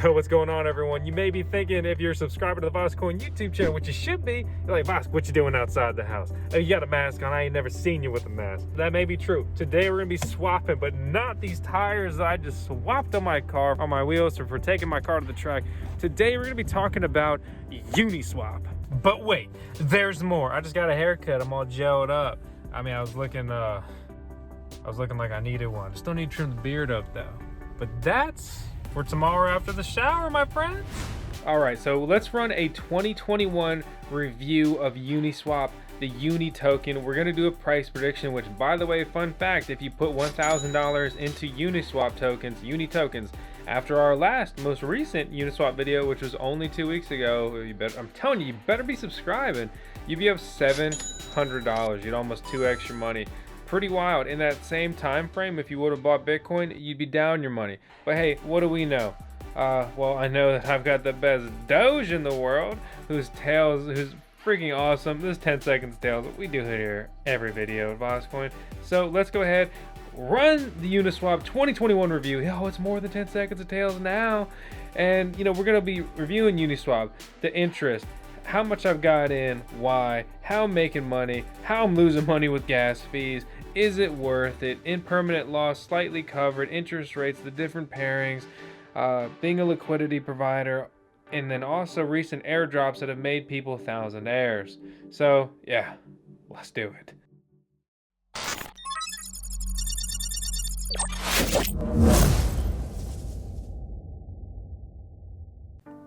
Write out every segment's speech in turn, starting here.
Yo, what's going on, everyone? You may be thinking, if you're a subscriber to the VoskCoin YouTube channel, which you should be, you're like, Vosk, what you doing outside the house? Oh, you got a mask on. I ain't never seen you with a mask. That may be true. Today we're gonna be swapping, but not these tires that I just swapped on my car, on my wheels, for taking my car to the track. Today we're gonna be talking about Uniswap. But wait, there's more. I just got a haircut. I'm all gelled up. I mean, I was looking like I needed one. Just don't need to trim the beard up though. But that's for tomorrow after the shower, my friends. All right, so let's run a 2021 review of Uniswap, the UNI token. We're gonna do a price prediction, which, by the way, fun fact, if you put $1,000 into Uniswap tokens, UNI tokens, after our most recent Uniswap video, which was only 2 weeks ago, I'm telling you, you better be subscribing. You'd be up $700. You'd almost 2x your money. Pretty wild. In that same time frame, if you would have bought Bitcoin, you'd be down your money. But hey, what do we know? Well, I know that I've got the best Doge in the world, who's freaking awesome. This is 10 seconds tails. We do it here every video at VoskCoin. So let's go ahead, run the Uniswap 2021 review. Oh, it's more than 10 seconds of tails now. And we're gonna be reviewing Uniswap, the interest, how much I've got in, why, how I'm making money, how I'm losing money with gas fees, is it worth it, impermanent loss, slightly covered, interest rates, the different pairings, being a liquidity provider, and then also recent airdrops that have made people thousandaires. So yeah, let's do it.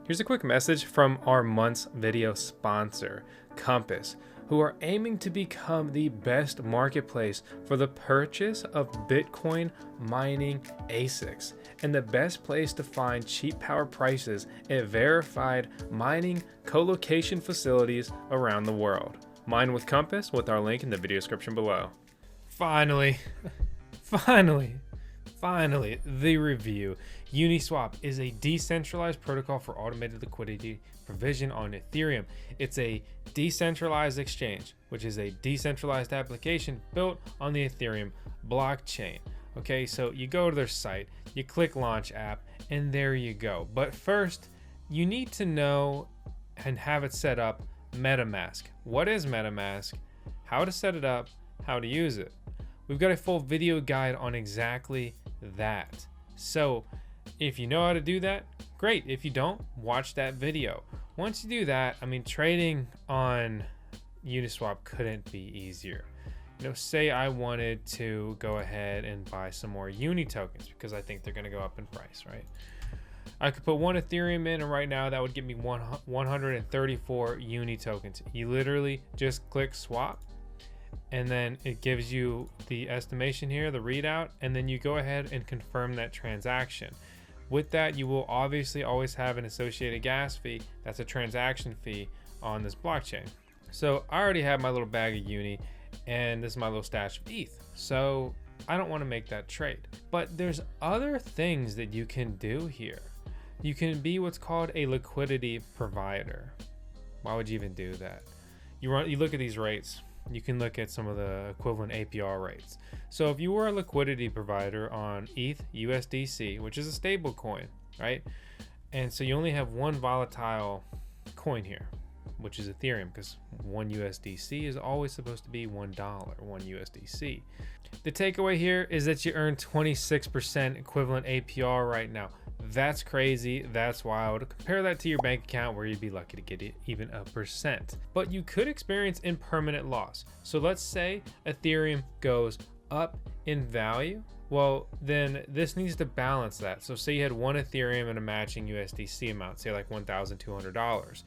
Here's a quick message from our month's video sponsor, Compass, who are aiming to become the best marketplace for the purchase of Bitcoin mining ASICs and the best place to find cheap power prices at verified mining co-location facilities around the world. Mine with Compass with our link in the video description below. Finally, the review. Uniswap is a decentralized protocol for automated liquidity provision on Ethereum. It's a decentralized exchange, which is a decentralized application built on the Ethereum blockchain. Okay, so you go to their site, you click launch app, and there you go. But first, you need to know and have it set up MetaMask. What is MetaMask? How to set it up, how to use it. We've got a full video guide on exactly that. So if you know how to do that, great. If you don't, watch that video. Once you do that, I mean, trading on Uniswap couldn't be easier. Say I wanted to go ahead and buy some more UNI tokens because I think they're going to go up in price, right? I could put one Ethereum in, and right now that would give me 134 UNI tokens. You literally just click swap, and then it gives you the estimation here, the readout, and then you go ahead and confirm that transaction. With that, you will obviously always have an associated gas fee. That's a transaction fee on this blockchain. So I already have my little bag of UNI, and this is my little stash of ETH. So I don't want to make that trade. But there's other things that you can do here. You can be what's called a liquidity provider. Why would you even do that? You look at these rates. You can look at some of the equivalent APR rates. So if you were a liquidity provider on ETH USDC, which is a stable coin, right? And so you only have one volatile coin here, which is Ethereum, because one USDC is always supposed to be $1, one USDC. The takeaway here is that you earn 26% equivalent APR right now. That's crazy. That's wild. Compare that to your bank account where you'd be lucky to get even 1%. But you could experience impermanent loss. So let's say Ethereum goes up in value. Well, then this needs to balance that. So say you had one Ethereum and a matching USDC amount, say like $1,200.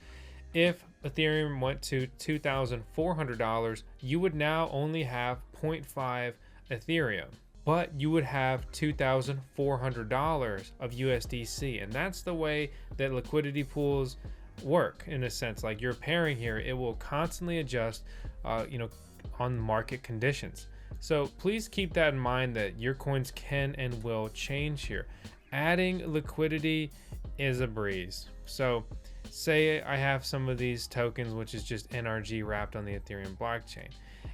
If Ethereum went to $2,400, you would now only have 0.5 Ethereum. But you would have $2,400 of USDC. And that's the way that liquidity pools work, in a sense. Like you're pairing here, it will constantly adjust, on market conditions. So please keep that in mind, that your coins can and will change here. Adding liquidity is a breeze. So say I have some of these tokens, which is just NRG wrapped on the Ethereum blockchain.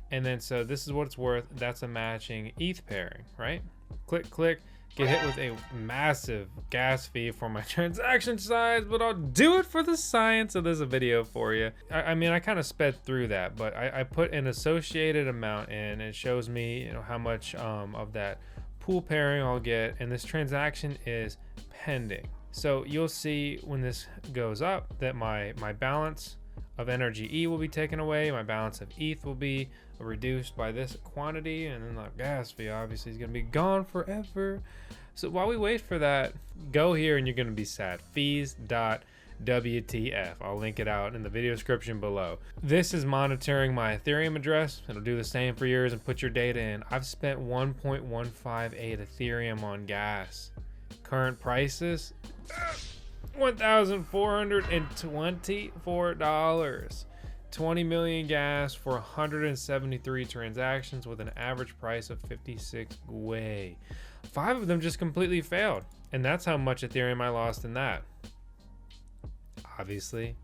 And then so this is what it's worth. That's a matching ETH pairing, right? Click, click, get hit with a massive gas fee for my transaction size, but I'll do it for the science of this video for you. I mean, I kind of sped through that, but I put an associated amount in. It shows me, you know, how much of that pool pairing I'll get, and this transaction is pending. So you'll see when this goes up that my balance of energy E will be taken away, my balance of ETH will be reduced by this quantity, and then the gas fee obviously is going to be gone forever. So while we wait for that, go here and you're going to be sad. Fees.wtf. I'll link it out in the video description below. This is monitoring my Ethereum address. It'll do the same for yours and put your data in. I've spent 1.158 Ethereum on gas. Current prices, $1,424. 20 million gas for 173 transactions with an average price of 56 gwei. 5 of them just completely failed, and that's how much Ethereum I lost in that. Obviously,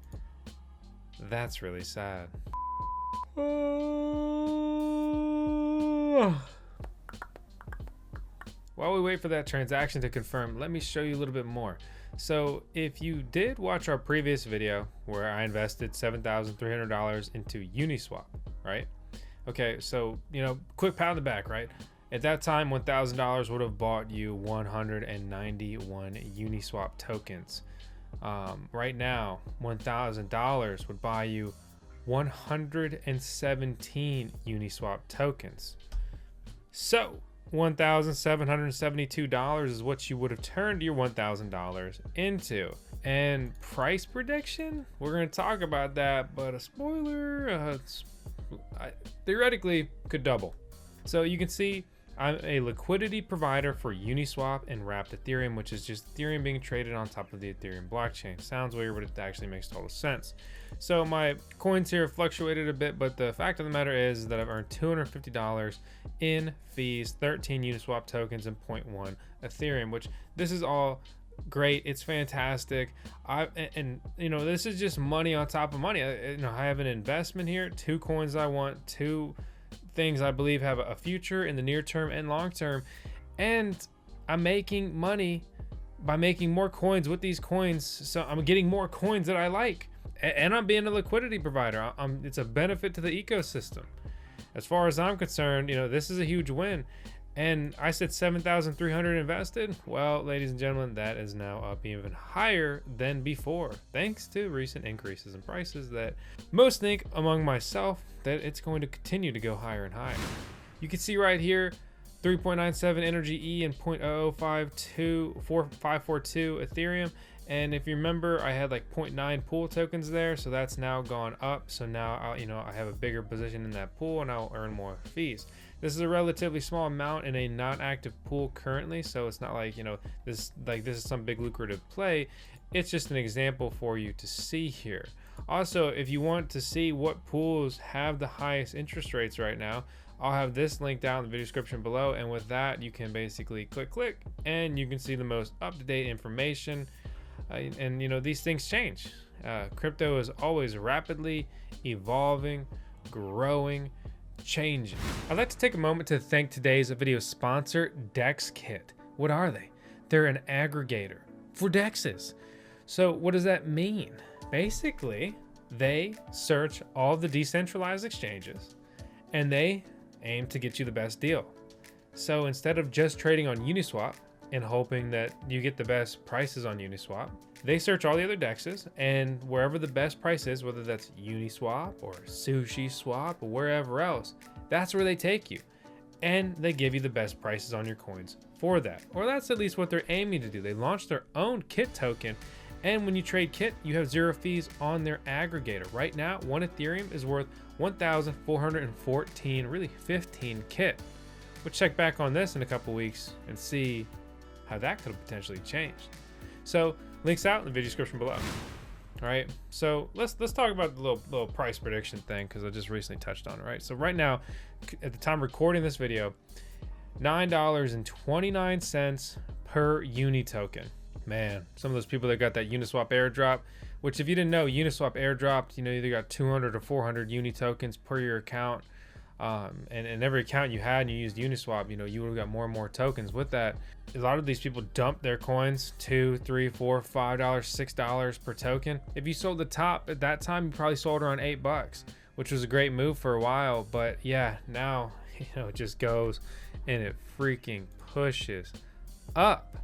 that's really sad. While we wait for that transaction to confirm, let me show you a little bit more. So if you did watch our previous video where I invested $7,300 into Uniswap, right? Okay, so, you know, quick pat on the back, right? At that time, $1,000 would have bought you 191 Uniswap tokens. Right now, $1,000 would buy you 117 Uniswap tokens. So $1,772 is what you would have turned your $1,000 into. And price prediction, we're going to talk about that, but a spoiler, theoretically could double. So you can see I'm a liquidity provider for Uniswap and wrapped Ethereum, which is just Ethereum being traded on top of the Ethereum blockchain. Sounds weird, but it actually makes total sense. So my coins here fluctuated a bit, but the fact of the matter is that I've earned $250 in fees, 13 Uniswap tokens, and 0.1 Ethereum, which this is all great. It's fantastic. And you know, this is just money on top of money. I have an investment here, 2 coins I want, 2 things I believe have a future in the near term and long term, and I'm making money by making more coins with these coins. So I'm getting more coins that I like, and I'm being a liquidity provider. It's a benefit to the ecosystem. As far as I'm concerned, you know, this is a huge win. And I said 7,300 invested. Well, ladies and gentlemen, that is now up even higher than before, thanks to recent increases in prices that most think, among myself, that it's going to continue to go higher and higher. You can see right here, 3.97 energy E and 0.00524542 Ethereum. And if you remember, I had like 0.9 pool tokens there, so that's now gone up. So now I have a bigger position in that pool, and I'll earn more fees. This is a relatively small amount in a non-active pool currently, so it's not like, you know, this is some big lucrative play. It's just an example for you to see here. Also, if you want to see what pools have the highest interest rates right now, I'll have this linked down in the video description below, and with that you can basically click and you can see the most up-to-date information. And you know, these things change. Crypto is always rapidly evolving, growing, changing. I'd like to take a moment to thank today's video sponsor, DexKit. What are they? They're an aggregator for dexes. So what does that mean? Basically, they search all the decentralized exchanges and they aim to get you the best deal. So instead of just trading on Uniswap and hoping that you get the best prices on Uniswap, they search all the other dexes, and wherever the best price is, whether that's Uniswap or Sushi Swap or wherever else, that's where they take you. And they give you the best prices on your coins for that. Or that's at least what they're aiming to do. They launched their own KIT token, and when you trade KIT, you have 0 fees on their aggregator. Right now, 1 Ethereum is worth 1,414, really 15 KIT. We'll check back on this in a couple weeks and see how that could have potentially changed. So links out in the video description below. All right, so let's talk about the little price prediction thing, because I just recently touched on it. Right, so right now, at the time recording this video, $9.29 per Uni token. Man, some of those people that got that Uniswap airdrop, which if you didn't know, Uniswap airdropped, you know, either got 200 or 400 Uni tokens per your account. and every account you had and you used Uniswap, you know, you would have got more and more tokens. With that, a lot of these people dump their coins $2, $3, $4, $5, $6 per token. If you sold the top at that time, you probably sold around $8, which was a great move for a while. But yeah, now, you know, it just goes and it freaking pushes up,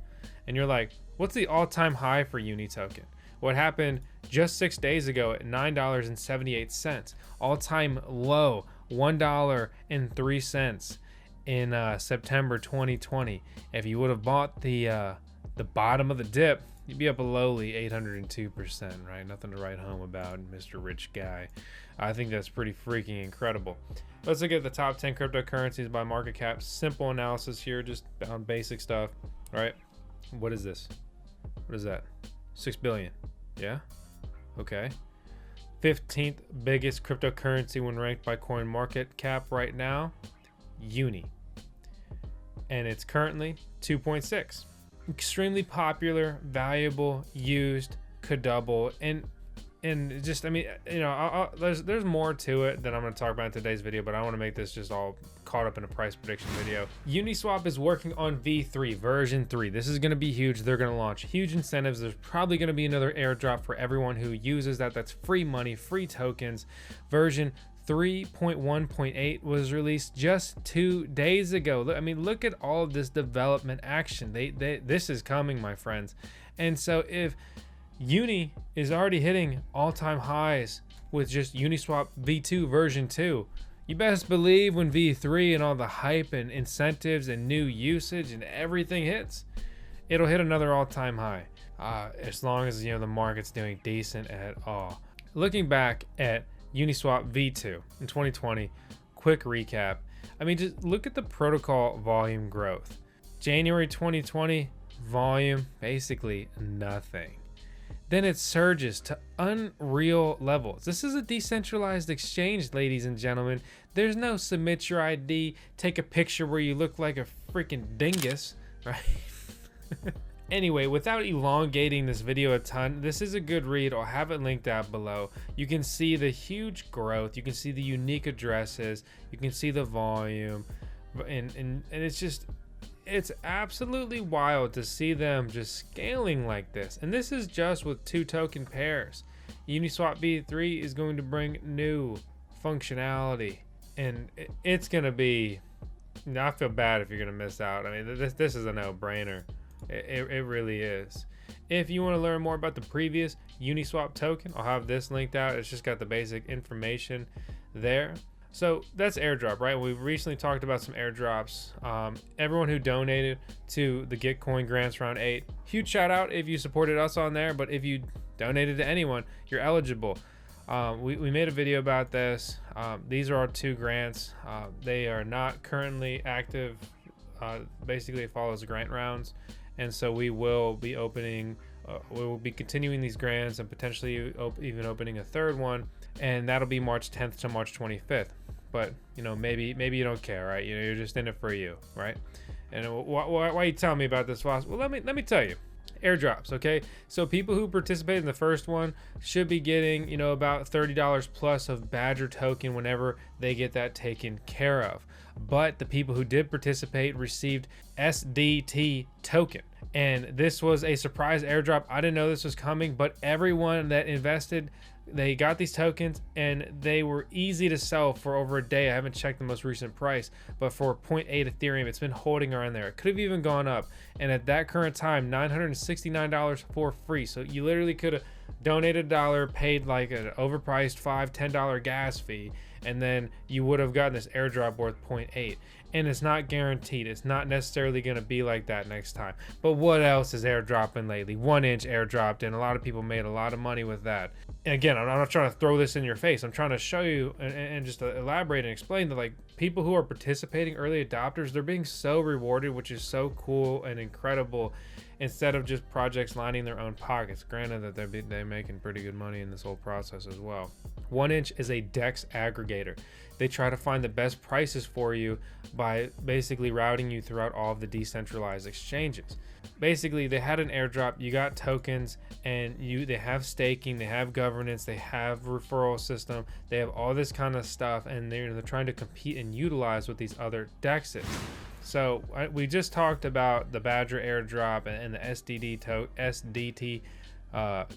and you're like, what's the all-time high for Uni token? What happened just 6 days ago at $9.78? All-time low $1.03 in September 2020. If you would have bought the bottom of the dip, you'd be up a lowly 802%, right? Nothing to write home about, Mr. Rich Guy. I think that's pretty freaking incredible. Let's look at the top 10 cryptocurrencies by market cap. Simple analysis here, just on basic stuff, right? What is this? What is that? 6 billion. Yeah? Okay. 15th biggest cryptocurrency when ranked by coin market cap right now, Uni. And it's currently 2.6. Extremely popular, valuable, used, could double, and just, I mean, you know, there's more to it that I'm going to talk about in today's video, but I want to make this just all caught up in a price prediction video. Uniswap is working on V3, version 3. This is going to be huge. They're going to launch huge incentives. There's probably going to be another airdrop for everyone who uses that. That's free money, free tokens. Version 3.1.8 was released just 2 days ago. I mean, look at all of this development action. This is coming, my friends. And so if Uni is already hitting all-time highs with just Uniswap V2 version 2, you best believe when V3 and all the hype and incentives and new usage and everything hits, it'll hit another all-time high, as long as, you know, the market's doing decent at all. Looking back at Uniswap V2 in 2020, quick recap. I mean, just look at the protocol volume growth. January 2020, volume basically nothing. Then it surges to unreal levels. This is a decentralized exchange, ladies and gentlemen. There's no submit your ID, take a picture where you look like a freaking dingus, right? Anyway, without elongating this video a ton, this is a good read. I'll have it linked out below. You can see the huge growth. You can see the unique addresses. You can see the volume. And it's just, it's absolutely wild to see them just scaling like this. And this is just with 2 token pairs. Uniswap V3 is going to bring new functionality, and it's going to be, I feel bad if you're going to miss out. I mean, this is a no-brainer. It really is. If you want to learn more about the previous Uniswap token, I'll have this linked out. It's just got the basic information there. So that's airdrop, right? We recently talked about some airdrops. Everyone who donated to the Gitcoin grants round 8, huge shout out if you supported us on there. But if you donated to anyone, you're eligible. We made a video about this. These are our 2 grants. They are not currently active. Basically it follows grant rounds, and so we will be opening, we will be continuing these grants and potentially even opening a 3rd one, and that'll be March 10th to March 25th. But, you know, maybe you don't care, right? You know, you're just in it for you, right? And why are you telling me about this, Vosk? Well, let me tell you. Airdrops, okay? So people who participated in the first one should be getting, you know, about $30 plus of Badger token whenever they get that taken care of. But the people who did participate received SDT token. And this was a surprise airdrop. I didn't know this was coming, but everyone that invested, they got these tokens and they were easy to sell for over a day. I haven't checked the most recent price, but for 0.8 Ethereum, it's been holding around there. It could have even gone up. And at that current time, $969 for free. So you literally could have donated $1, paid like an overpriced $5, $10 gas fee, and then you would have gotten this airdrop worth 0.8. And it's not guaranteed. It's not necessarily going to be like that next time. But what else is airdropping lately? 1inch airdropped, and a lot of people made a lot of money with that. And again, I'm not trying to throw this in your face. I'm trying to show you and just elaborate and explain that, like, people who are participating, early adopters, they're being so rewarded, which is so cool and incredible, instead of just projects lining their own pockets. Granted that they're making pretty good money in this whole process as well. 1inch is a DEX aggregator. They try to find the best prices for you by basically routing you throughout all of the decentralized exchanges. Basically, they had an airdrop, you got tokens, and they have staking, they have governance, they have referral system, they have all this kind of stuff, and they're trying to compete and utilize with these other DEXs. So we just talked about the Badger airdrop and the SDT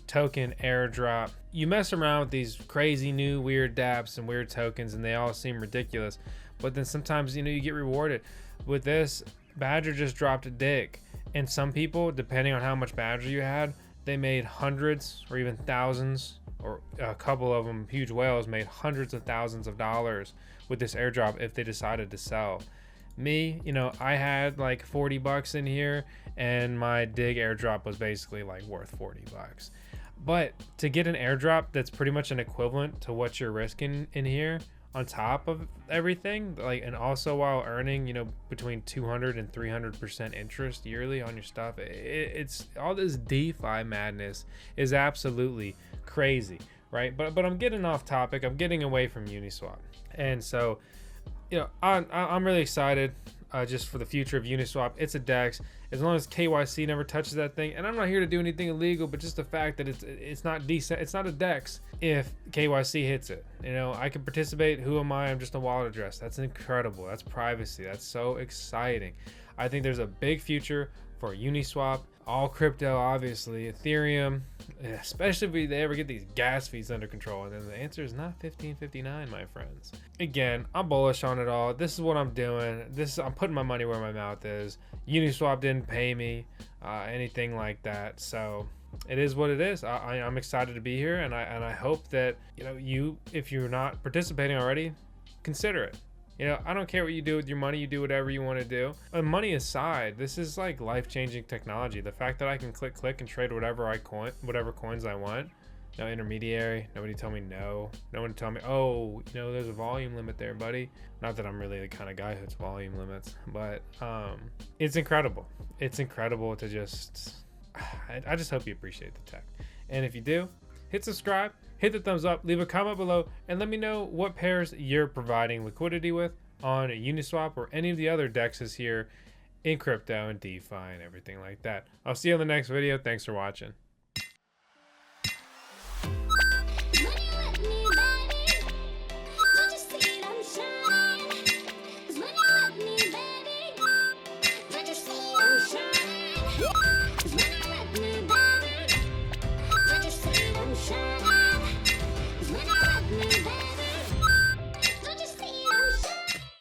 token airdrop. You mess around with these crazy new weird dApps and weird tokens, and they all seem ridiculous, but then sometimes you get rewarded. With this, Badger just dropped a dig, and some people, depending on how much Badger you had, they made hundreds or even thousands, or a couple of them, huge whales, made hundreds of thousands of dollars with this airdrop if they decided to sell. Me, I had like 40 bucks in here, and my dig airdrop was basically like worth 40 bucks. But to get an airdrop that's pretty much an equivalent to what you're risking in here on top of everything, and also while earning between 200 and 300% interest yearly on your stuff, it's all this DeFi madness is absolutely crazy, right? But I'm getting off topic. I'm getting away from Uniswap, and so I'm really excited just for the future of Uniswap. It's a DEX. As long as KYC never touches that thing, and I'm not here to do anything illegal, but just the fact that it's not decent, it's not a DEX if KYC hits it. I can participate. Who am I? I'm just a wallet address. That's incredible. That's privacy. That's so exciting. I think there's a big future for Uniswap. All crypto, obviously, Ethereum, especially if they ever get these gas fees under control. And then the answer is not 1559, my friends. Again, I'm bullish on it all. This is what I'm doing. I'm putting my money where my mouth is. Uniswap didn't pay me anything like that, so it is what it is. I'm excited to be here, and I hope that if you're not participating already, consider it. I don't care what you do with your money. You do whatever you want to do. Money aside, this is like life-changing technology. The fact that I can click and trade whatever coins I want. No intermediary. Nobody tell me no. No one tell me, oh, there's a volume limit there, buddy. Not that I'm really the kind of guy who hits volume limits, but it's incredible. It's incredible to just. I just hope you appreciate the tech, and if you do, hit subscribe. Hit the thumbs up, leave a comment below, and let me know what pairs you're providing liquidity with on Uniswap or any of the other DEXs here in crypto and DeFi and everything like that. I'll see you on the next video. Thanks for watching.